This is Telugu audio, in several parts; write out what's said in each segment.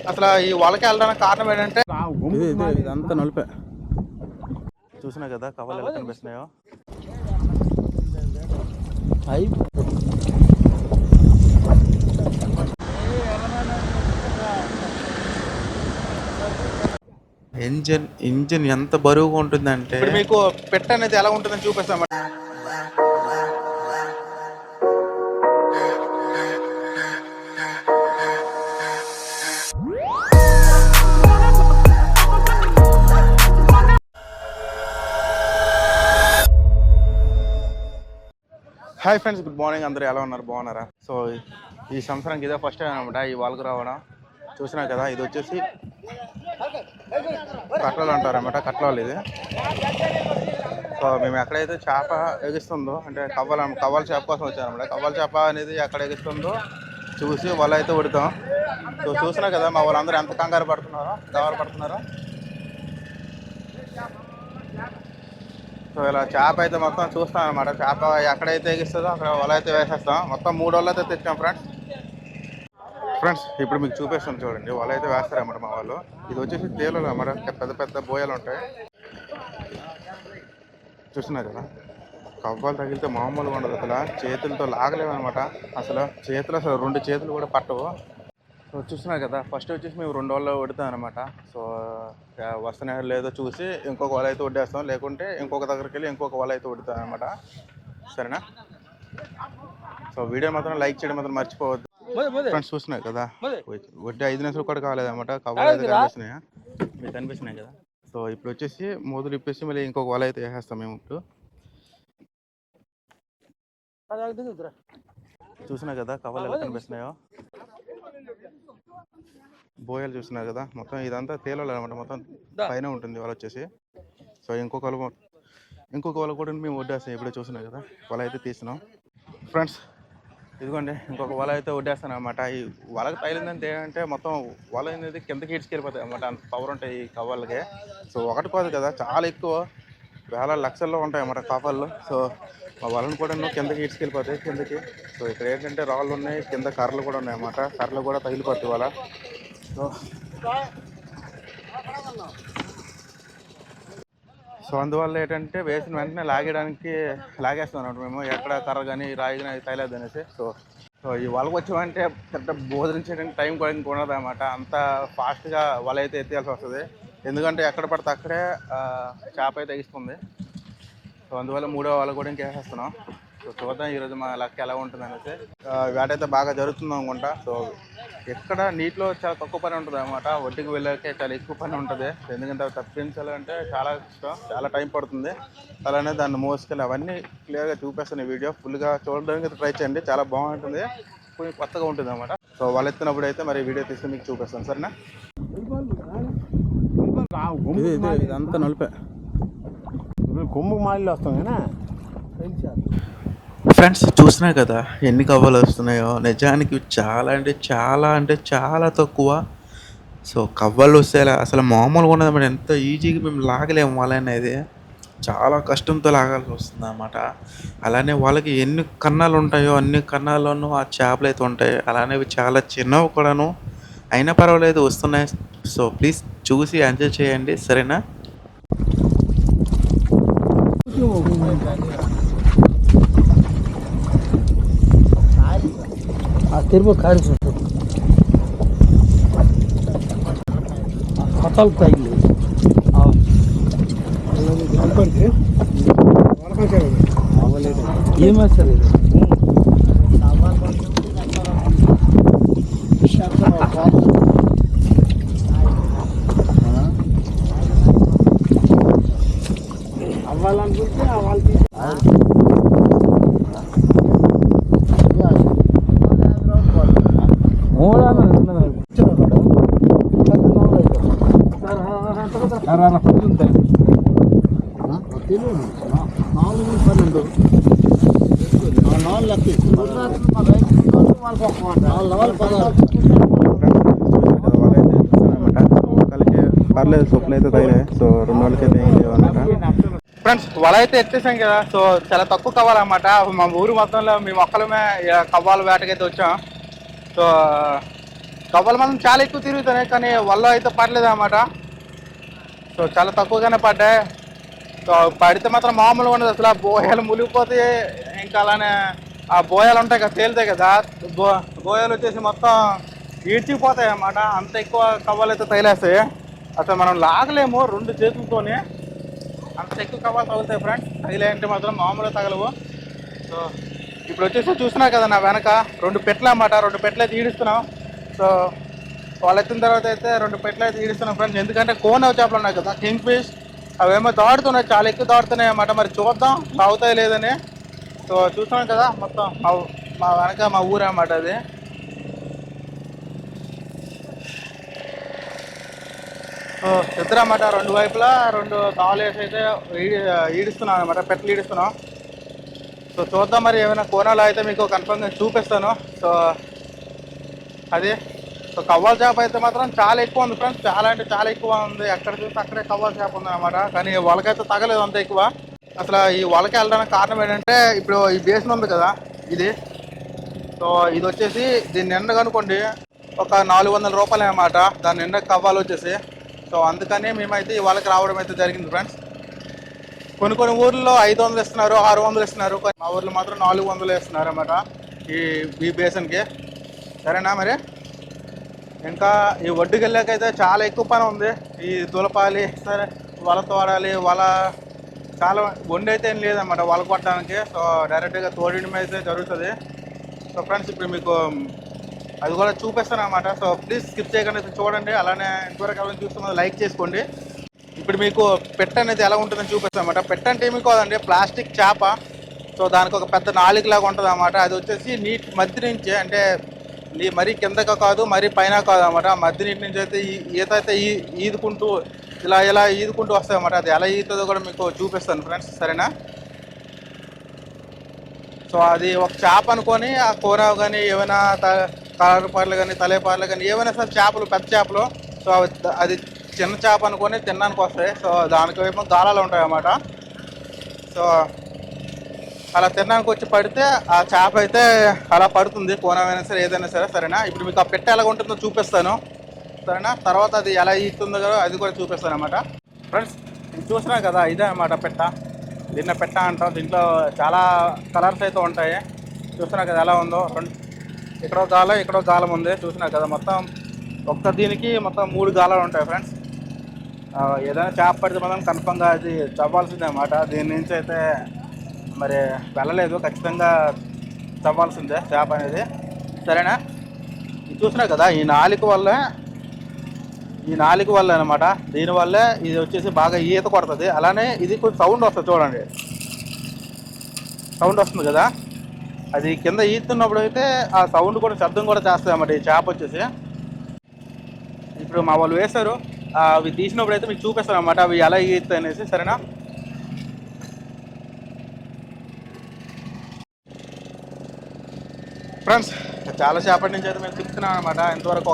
అసలు ఈ వలకి వెళ్ళడానికి కారణం ఏంటంటే ఇదంతా నలిపే చూసినా కదా కవలు ఎలా కనిపిస్తున్నాయో. ఇంజిన్ ఎంత బరువుగా ఉంటుందంటే మీకు పెట్ట అనేది ఎలా ఉంటుందని చూపిస్తాం. Hi friends, good morning. అందరూ ఎలా ఉన్నారు? బాగున్నారా? సో ఈ సంవత్సరానికి ఇదే ఫస్ట్ టైం అనమాట ఈ వాళ్ళకు రావడం. చూసినా కదా, ఇది వచ్చేసి కట్లలు అంటారు అనమాట. కట్లలు ఇది. సో మేము ఎక్కడైతే చేప ఎగిస్తుందో, అంటే కవ్వాల చేప కోసం వచ్చానమాట. కవ్వాల చేప అనేది ఎక్కడ ఎగిస్తుందో చూసి వల అయితే ఉడతాం. సో చూసినా కదా మా వాళ్ళందరూ ఎంత కంగారు పడుతున్నారో. సో ఇలా చేప అయితే మొత్తం చూస్తాం అనమాట. చేప ఎక్కడైతే ఎగిస్తుందో అక్కడ వల అయితే వేసేస్తాం. మొత్తం 3 వలలు అయితే తెచ్చాం ఫ్రెండ్స్. ఇప్పుడు మీకు చూపిస్తాం చూడండి. వల అయితే వేస్తారన్నమాట మా వాళ్ళు. ఇది వచ్చేసి తేలులు అన్నమాట. పెద్ద పెద్ద బోయలు ఉంటాయి. చూస్తున్నారు కదా, కవ్వాలు తగిలితే మామూలుగా ఉండదు. అసలు చేతులతో లాగలేమన్నమాట. అసలు 2 చేతులు కూడా పట్టవు. సో చూస్తున్నారు కదా, ఫస్ట్ వచ్చేసి మేము 2 వలలు వడుతాం అనమాట. సో వస్తున్నాయో లేదో చూసి ఇంకొక వల అయితే వడ్డేస్తాం. లేకుంటే ఇంకొక దగ్గరికి వెళ్ళి ఇంకొక వల అయితే వడుతాం అనమాట. సరేనా? సో వీడియో మాత్రం లైక్ చేయడం మాత్రం మర్చిపోవద్దు ఫ్రెండ్స్. చూస్తున్నాయి కదా, వడ్డీ 5 నిమిషాలు కూడా కాలేదన్నమాట. కవ్వాలు అయితే కనిపిస్తున్నాయా? మీకు కనిపిస్తున్నాయి కదా. సో ఇప్పుడు వచ్చేసి మొదలు ఇప్పేసి మళ్ళీ ఇంకొక వల అయితే వేసేస్తాం మేము. ఇప్పుడు చూసినా కదా కవ్వాలు ఎలా కనిపిస్తున్నాయో. బోయలు చూస్తున్నారు కదా, మొత్తం ఇదంతా తేలాలి అనమాట. మొత్తం పైన ఉంటుంది వల వచ్చేసి. సో ఇంకొక వల కూడా మేము వడ్డేస్తాం. ఇప్పుడే చూస్తున్నాం కదా, వల అయితే తీసినాం ఫ్రెండ్స్. ఇదిగోండి, ఇంకొక వల అయితే వడ్డేస్తాను అనమాట. ఈ వలకి తగిలిందంటే ఏంటంటే మొత్తం వల అనేది కిందకి ఇడ్చుకెళ్ళిపోతాయి అనమాట. అంత పవర్ ఉంటాయి ఈ కవ్వాలకి. సో ఒకటి కాదు కదా, చాలా ఎక్కువ, వేల లక్షల్లో ఉంటాయి అన్నమాట కవ్వాళ్ళు. సో మా వలను కూడా కిందకి ఇడ్చుకెళ్ళిపోతాయి కిందకి. సో ఇక్కడ ఏంటంటే రాళ్ళు ఉన్నాయి, కింద కర్రలు కూడా ఉన్నాయి అన్నమాట. కర్రలు కూడా తగిలిపోతాయి వల. సో అందువల్ల ఏంటంటే వేసిన వెంటనే లాగేస్తాం అనమాట మేము. ఎక్కడ కర్ర కానీ రాయి కానీ అది తగలేదు అనేసి. సో ఈ వలకు వచ్చామంటే పెద్ద భోజనం టైం కూడా ఇంక ఉండదు అనమాట. అంత ఫాస్ట్గా వల అయితే ఎత్తేయాల్సి వస్తుంది. ఎందుకంటే ఎక్కడ పడితే అక్కడే చేప అయితే ఎగిస్తుంది. సో అందువల్ల 3వ వల కూడా ఇంకేసేస్తున్నాం. సో చూద్దాం ఈరోజు మా లక్ ఎలా ఉంటుంది అనేసి. వేటైతే బాగా జరుగుతుంది అనుకుంటా. సో ఎక్కడ నీటిలో చాలా తక్కువ పని ఉంటుంది అనమాట. ఒడ్డుకి వెళ్ళాకే చాలా ఎక్కువ పని ఉంటుంది. ఎందుకంటే అవి తప్పించాలంటే చాలా కష్టం, చాలా టైం పడుతుంది. అలానే దాన్ని మోసుకెళ్ళి అవన్నీ క్లియర్గా చూపిస్తాను. ఈ వీడియో ఫుల్గా చూడడానికి ట్రై చేయండి. చాలా బాగుంటుంది, కొంచెం కొత్తగా ఉంటుంది అనమాట. సో వాళ్ళు ఎత్తినప్పుడు అయితే మరి వీడియో తీసి మీకు చూపిస్తాను. సరేనా? ఇదంతా నలిపే కొమ్ము మాలిలో వస్తాం ఫ్రెండ్స్. చూసినా కదా ఎన్ని కవ్వాలు వస్తున్నాయో. నిజానికి అంటే చాలా తక్కువ. సో కవ్వాలు వస్తే అసలు మామూలుగా ఉండదు అన్నమాట. ఎంత ఈజీగా మేము లాగలేము వల అనేది. చాలా కష్టంతో లాగాల్సి వస్తుంది అన్నమాట. అలానే వాళ్ళకి ఎన్ని కన్నాలు ఉంటాయో అన్ని కన్నాల్లోనూ ఆ చేపలు అయితే ఉంటాయి. అలానే చాలా చిన్నవి కూడాను. అయినా పర్వాలేదు, వస్తున్నాయి. సో ప్లీజ్ చూసి ఎంజాయ్ చేయండి. సరేనా? తిరుగు కాల్చి కథలు తగిలి ఏమా సార్ ఇది అవ్వాలనుకుంటే అవ్వాలి. పర్లేదు, సొప్పులు అయితే తగిలాయి. సో 2 వాళ్ళకి అయితే అనమాట ఫ్రెండ్స్. వల అయితే ఎత్తేసాం కదా. సో చాలా తక్కువ కవ్వాలన్నమాట. మా ఊరు మొత్తంలో మేము ఒక్కలమే కవ్వాల వేటకైతే వచ్చాం. సో కవ్వలు మనం చాలా ఎక్కువ తిరుగుతున్నాయి, కానీ వల్ల అయితే పడలేదు అన్నమాట. సో చాలా తక్కువగానే పడ్డాయి. సో పడితే మాత్రం మామూలుగా ఉండదు అసలు. ఆ బోయాలు మునిగిపోతే ఇంకా అలానే ఆ బోయాలు ఉంటాయి కదా, తేలుతాయి కదా, బో బోయాలు వచ్చేసి మొత్తం ఈడ్చిపోతాయి అన్నమాట. అంత ఎక్కువ కవ్వలు అయితే తగిలేస్తాయి. అసలు మనం లాగలేము 2 చేతులతోనే, అంత ఎక్కువ కవ్వలు తగులుతాయి ఫ్రెండ్స్. తగిలాయంటే మాత్రం మామూలుగా తగలవు. సో ఇప్పుడు వచ్చేసి చూసినా కదా నా వెనక 2 పెట్టలు అన్నమాట. 2 పెట్టలు అయితే ఈడుస్తున్నాం. సో వాళ్ళు ఎత్తిన తర్వాత అయితే 2 పెట్టలు అయితే ఈడుస్తున్నాం ఫ్రెండ్స్. ఎందుకంటే కోనవ చేపలు ఉన్నాయి కదా, కింగ్ ఫిష్, అవేమో దాడుతున్నాయి, చాలా ఎక్కువ దాడుతున్నాయి అన్నమాట. మరి చూద్దాం తాగుతాయి లేదని. సో చూస్తున్నాం కదా మొత్తం మా వెనక మా ఊరు అన్నమాట అది. సో ఇద్దరన్నమాట 2 వైపులా 2 తాళ్ళు వేసి అయితే ఈడుస్తున్నాం అనమాట, పెట్టలు ఈడుస్తున్నాం. సో చూద్దాం మరి ఏమైనా కోనాలు అయితే మీకు కన్ఫర్మ్గా చూపిస్తాను. సో అది సో కవ్వాల చేప అయితే మాత్రం చాలా ఎక్కువ ఉంది ఫ్రెండ్స్. చాలా అంటే చాలా ఎక్కువ ఉంది. ఎక్కడ చూస్తే అక్కడే కవ్వాల చేప ఉంది అనమాట. కానీ వలకైతే తగలేదు అంత ఎక్కువ. అసలు ఈ వలకి వెళ్ళడానికి కారణం ఏంటంటే, ఇప్పుడు ఈ బేసిన్ ఉంది కదా ఇది, సో ఇది వచ్చేసి దీని నిండా కనుకోండి ఒక 400 రూపాయలు అనమాట. దాని నిండా కవ్వాలు వచ్చేసి. సో అందుకని మేమైతే ఈ వలకి రావడం అయితే జరిగింది ఫ్రెండ్స్. కొన్ని ఊర్లో 500 ఇస్తున్నారు, 600 ఇస్తున్నారు. మా ఊర్లో మాత్రం 400 ఇస్తున్నారు అన్నమాట ఈ బేసిన్కి. సరేనా మరి. ఇంకా ఈ ఒడ్డుకి వెళ్ళాకైతే చాలా ఎక్కువ పని ఉంది. ఈ దులపాలి, సరే వల తోడాలి, వల చాలా వండి అయితే ఏం లేదన్నమాట వల కొట్టడానికి. సో డైరెక్ట్గా తోడడం అయితే జరుగుతుంది. సో ఫ్రెండ్స్ ఇప్పుడు మీకు అది కూడా చూపిస్తాను అన్నమాట. సో ప్లీజ్ స్కిప్ చేయకుండా చూడండి. అలానే ఇంతవరకు ఎవరైనా చూస్తున్నది లైక్ చేసుకోండి. ఇప్పుడు మీకు పెట్ట అనేది ఎలా ఉంటుందని చూపిస్తాను అన్నమాట. పెట్ట అంటే ఏమి కాదండి, ప్లాస్టిక్ చేప. సో దానికి ఒక పెద్ద నాలుగులాగా ఉంటుంది అన్నమాట. అది వచ్చేసి నీటి మధ్య నుంచి, అంటే మరీ కిందగా కాదు మరీ పైన కాదు అన్నమాట. మధ్య నీటి నుంచి అయితే ఈత అయితే ఈదుకుంటూ ఇలా ఈదుకుంటూ వస్తాయి అన్నమాట. అది ఎలా ఈతుందో కూడా మీకు చూపిస్తాను ఫ్రెండ్స్, సరేనా. సో అది ఒక చేప అనుకొని ఆ కూర కానీ ఏమైనా కారపార్లు కానీ తలేపార్లు కానీ ఏమైనా సరే చేపలు, పెద్ద చేపలు, సో అది చిన్న చేప అనుకొని తినడానికి వస్తాయి. సో దానికి ఏమో గాలాలు ఉంటాయి అన్నమాట. సో అలా తినడానికి వచ్చి పడితే ఆ చేప అయితే అలా పడుతుంది, కోనమైనా సరే ఏదైనా సరే, సరేనా. ఇప్పుడు మీకు ఆ పెట్ట ఎలా ఉంటుందో చూపిస్తాను, సరేనా. తర్వాత అది ఎలా ఈతుందో కదా అది కూడా చూపిస్తాను అన్నమాట. ఫ్రెండ్స్ చూసినా కదా ఇదే అన్నమాట పెట్ట. దీన్ని పెట్ట అంటాం. దీంట్లో చాలా కలర్స్ అయితే ఉంటాయి. చూసినా కదా ఎలా ఉందో. ఇక్కడో గాలం ఇక్కడో గాలం ఉంది. చూసినా కదా మొత్తం ఒక్క దీనికి మొత్తం 3 గాలాలు ఉంటాయి ఫ్రెండ్స్. ఏదైనా చేప పడితే మనం కన్ఫర్మ్గా అది చవ్వాల్సిందే అన్నమాట. దీని నుంచి అయితే మరి వెళ్ళలేదు, ఖచ్చితంగా చవ్వాల్సిందే చేప అనేది, సరేనా. చూసినా కదా ఈ నాలుగు వల్ల అనమాట. దీనివల్లే ఇది వచ్చేసి బాగా ఈత కొడుతుంది. అలానే ఇది కొంచెం సౌండ్ వస్తుంది చూడండి, సౌండ్ వస్తుంది కదా. అది కింద ఈతున్నప్పుడు అయితే ఆ సౌండ్ కూడా, శబ్దం కూడా చేస్తుంది అన్నమాట ఈ చేప వచ్చేసి. ఇప్పుడు మా వాళ్ళు వేశారు, అవి తీసినప్పుడు అయితే మీకు చూపిస్తాను అన్నమాట అవి ఎలా ఈదుతాయి అనేసి, సరేనా. ఫ్రెండ్స్ చాలా చేపటి నుంచి అయితే మేము తిప్పుతున్నాం అనమాట. ఇంతవరకు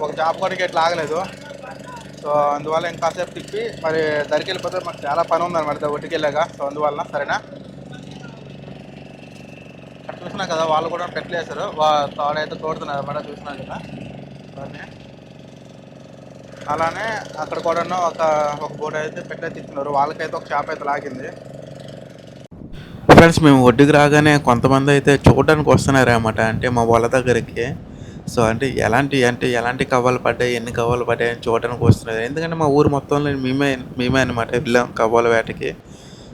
ఒక చేప కూడా ఇట్లా ఆగలేదు. సో అందువల్ల ఇంకాసేపు తిప్పి మరి దరికి వెళ్ళిపోతే మాకు చాలా పని ఉందన్నమాట ఒడ్డుకి వెళ్ళాక. సో అందువల్ల, సరేనా. చూసినా కదా వాళ్ళు కూడా పెట్టలేసారు, తాడైతే తోడుతున్నారు అన్నమాట. చూసినా కదా అలానే అక్కడ కూడా ఒక బోట్ అయితే పెట్టే తిప్పుతున్నారు. వాళ్ళకైతే ఒక చేప అయితే లాగింది. ఫ్రెండ్స్ మేము ఒడ్డుకి రాగానే కొంతమంది అయితే చూడడానికి వస్తున్నారు అన్నమాట, అంటే మా వాళ్ళ దగ్గరికి. సో అంటే ఎలాంటి కవ్వాలు పడ్డాయి, ఎన్ని కవ్వాలు పడ్డాయి అని చూడడానికి వస్తున్నారు. ఎందుకంటే మా ఊరు మొత్తంలో మేమే అనమాట వెళ్ళాం కవ్వాల వేటకి.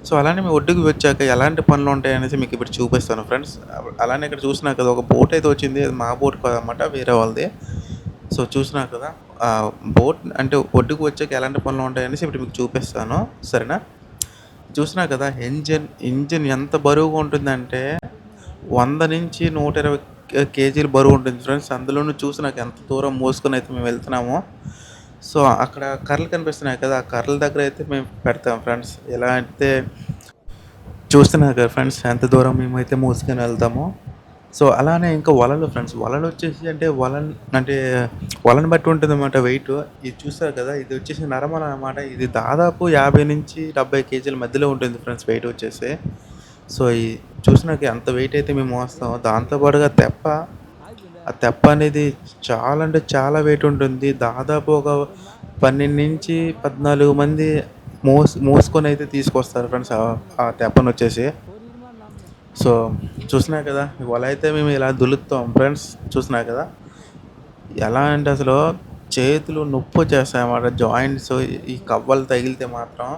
సో అలానే మేము ఒడ్డుకి వచ్చాక ఎలాంటి పనులు ఉంటాయి అనేసి మీకు ఇప్పుడు చూపిస్తాను ఫ్రెండ్స్. అలానే ఇక్కడ చూసినా కదా ఒక బోట్ అయితే వచ్చింది. అది మా బోట్ కాదన్నమాట, వేరే వాళ్ళది. సో చూసినా కదా బోట్ అంటే ఒడ్డుకు వచ్చాక ఎలాంటి పనులు ఉంటాయి అనేసి ఇప్పుడు మీకు చూపిస్తాను, సరేనా. చూసినా కదా ఇంజిన్ ఎంత బరువుగా ఉంటుందంటే 100 నుంచి 120 కేజీలు బరువు ఉంటుంది ఫ్రెండ్స్. అందులోనూ చూసి నాకు ఎంత దూరం మోసుకొని అయితే మేము వెళ్తున్నామో. సో అక్కడ కర్రలు కనిపిస్తున్నాయి కదా, ఆ కర్రల దగ్గర అయితే మేము పెడతాం ఫ్రెండ్స్. ఎలా అయితే చూస్తున్నారు కదా ఫ్రెండ్స్ ఎంత దూరం మేమైతే మోసుకొని వెళ్తామో. సో అలానే ఇంకా వలలు ఫ్రెండ్స్, వలలు వచ్చేసి అంటే వలని బట్టి ఉంటుంది అన్నమాట వెయిట్. ఇది చూస్తారు కదా, ఇది వచ్చేసి నరమల అనమాట. ఇది దాదాపు 50 నుంచి 70 కేజీల మధ్యలో ఉంటుంది ఫ్రెండ్స్ వెయిట్ వచ్చేసి. సో ఈ చూసినాక అంత వెయిట్ అయితే మేము మోస్తాం. దాంతోపాటుగా తెప్ప ఆ తెప్ప అనేది చాలా అంటే చాలా వెయిట్ ఉంటుంది. దాదాపు ఒక 12-14 మంది మోసుకొని అయితే తీసుకొస్తారు ఫ్రెండ్స్ ఆ తెప్పనొచ్చేసి. సో, చూసినారు కదా! ఇవాళ అయితే మేము ఇలా దులుపుతాం ఫ్రెండ్స్, చూసినారు కదా! ఎలా అంటే అసలు చేతులు నొప్పొచ్చేస్తాయన్నమాట. జాయింట్స్ ఈ కవ్వలు తగిలితే మాత్రం.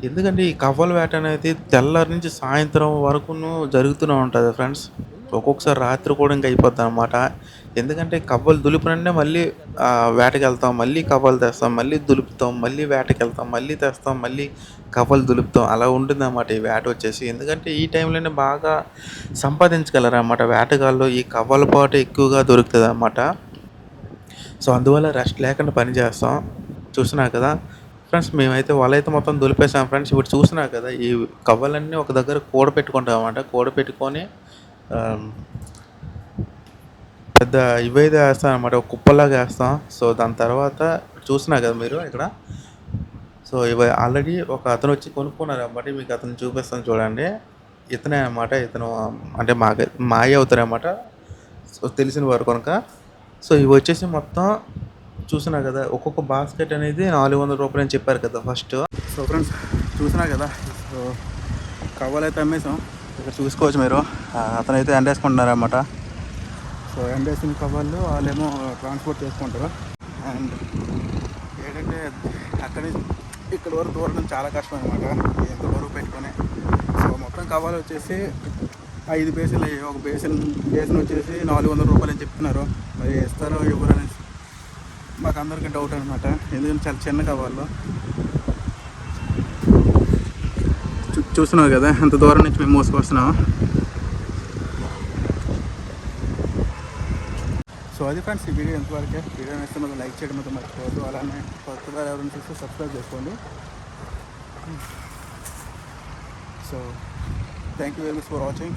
ఎందుకంటే ఈ కవ్వల వేట అనేది తెల్లారి నుంచి సాయంత్రం వరకును జరుగుతూనే ఉంటది ఫ్రెండ్స్. ఒక్కొక్కసారి రాత్రి కూడా ఇంక అయిపోద్దనమాట. ఎందుకంటే కవ్వలు దులిపినంటే మళ్ళీ వేటకెళ్తాం. మళ్ళీ కవ్వలు తెస్తాం. మళ్ళీ దులుపుతాం. మళ్ళీ వేటకెళ్తాం. మళ్ళీ తెస్తాం. మళ్ళీ కవ్వలు దులుపుతాం. అలా ఉంటుందన్నమాట ఈ వేట వచ్చేసి. ఎందుకంటే ఈ టైంలోనే బాగా సంపాదించగలరన్నమాట వేటగాళ్ళు. ఈ కవ్వల పాటు ఎక్కువగా దొరుకుతదన్నమాట. సో, అందువల్ల రెస్ట్ లేకుండా పని చేస్తాం. చూస్తున్నారు కదా! ఫ్రెండ్స్ మేమైతే వలైతే మొత్తం దులిపేసాం ఫ్రెండ్స్. ఇప్పుడు చూస్తున్నారు కదా! ఈ కవ్వలన్నీ ఒక దగ్గర కూడబెట్టుకుంటామన్నమాట. కూడబెట్టుకొని ఆహ్, పెద్ద ఇవైతే ఏస్తామన్నమాట. ఒక కుప్పలాగా ఏస్తాం. సో, దాని తర్వాత చూస్తున్నారు కదా మీరు ఇక్కడ. సో, ఇవి ఆల్రెడీ ఒక అతనొచ్చి కొనుక్కున్నారన్నమాట. మీకు అతన్ని చూపిస్తాను చూడండి. ఇతనే అన్నమాట. ఇతను అంటే మా అయ్య అవుతారన్నమాట. సో, తెలిసిన వారు కనుక. సో, ఇవొచ్చేసి మొత్తం చూస్తున్నారు కదా! ఒక్కొక్క బాస్కెట్ అనేది రూ. 400 అని చెప్పారు కదా ఫస్ట్. సో, ఫ్రెండ్స్ చూసినారు కదా! సో, కవ్వలైతే అమ్మేసాం. ఇక్కడ చూసుకోవచ్చు మీరు. అతనైతే ఎండేసుకుంటున్నారన్నమాట. సో, ఎండేసిన కవ్వలు వాళ్ళేమో ట్రాన్స్‌పోర్ట్ చేసుకుంటారు. అండ్ ఏంటంటే అక్కడి నుంచి ఇక్కడి వరకు దూరడం చాలా కష్టం అనమాట. ఎంత బరువు పెట్టుకొని. సో, మొత్తం కవ్వాలు వచ్చేసి 5 బేసిన్లు అయ్యాయి. ఒక బేసిన్ వచ్చేసి రూ. 400 అని చెప్తున్నారు. మరి ఇస్తారో ఇవ్వరో అనేసి మాకు అందరికీ డౌట్ అనమాట. ఎందుకంటే చాలా చిన్న కవ్వాళ్ళు. చూస్తున్నావు కదా ఎంత దూరం నుంచి మేము మోసుకొస్తున్నాం. సో అది ఫ్రెండ్స్ ఈ వీడియో ఎంతవరకే. వీడియో నచ్చితే మాకు లైక్ చేయడం మాత్రం మర్చిపోవద్దు. అలానే కొత్తగా ఎవరైనా చూస్తే సబ్స్క్రైబ్ చేసుకోండి. So thank you very much for watching.